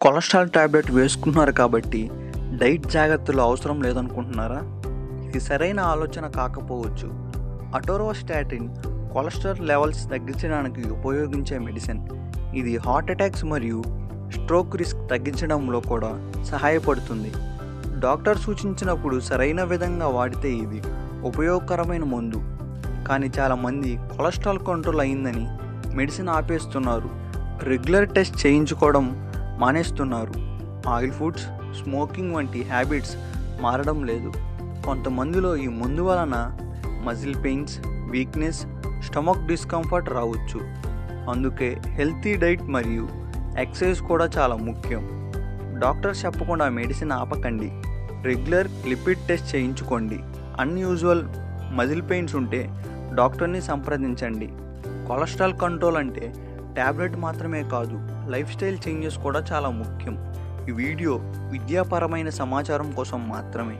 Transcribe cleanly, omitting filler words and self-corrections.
Cholesterol tablet వేసుకుంటున్నారు కాబట్టి diet జాగ్రత్తలు అవసరం లేదనుకుంటున్నారా? ఇది సరైన ఆలోచన కాకపోవచ్చు. అటోర్వాస్టాటిన్ కొలెస్ట్రాల్ లెవెల్స్ తగ్గించడానికి ఉపయోగించే మెడిసిన్. ఇది హార్ట్ అటాక్స్ మరియు స్ట్రోక్ రిస్క్ తగ్గించడంలో కూడా సహాయపడుతుంది. డాక్టర్ సూచించినప్పుడు సరైన విధంగా వాడితే ఇది ఉపయోగకరమైన మందు. కానీ చాలామంది కొలెస్ట్రాల్ కంట్రోల్ అయిందని మెడిసిన్ ఆపేస్తున్నారు. రెగ్యులర్ టెస్ట్ చేయించుకోవడం మానేస్తున్నారు. ఆయిల్ ఫుడ్స్, స్మోకింగ్ వంటి హ్యాబిట్స్ మారడం లేదు. కొంతమందిలో ఈ మందు వలన muscle pains, weakness, stomach discomfort రావచ్చు. అందుకే హెల్తీ డైట్ మరియు ఎక్సర్సైజ్ కూడా చాలా ముఖ్యం. డాక్టర్ చెప్పకుండా మెడిసిన్ ఆపకండి. రెగ్యులర్ లిపిడ్ టెస్ట్ చేయించుకోండి. అన్యూజువల్ మజిల్ పెయిన్స్ ఉంటే డాక్టర్ని సంప్రదించండి. కొలెస్ట్రాల్ కంట్రోల్ అంటే ట్యాబ్లెట్ మాత్రమే కాదు, లైఫ్ స్టైల్ చేంజెస్ కూడా చాలా ముఖ్యం. ఈ వీడియో విద్యాపరమైన సమాచారం కోసం మాత్రమే.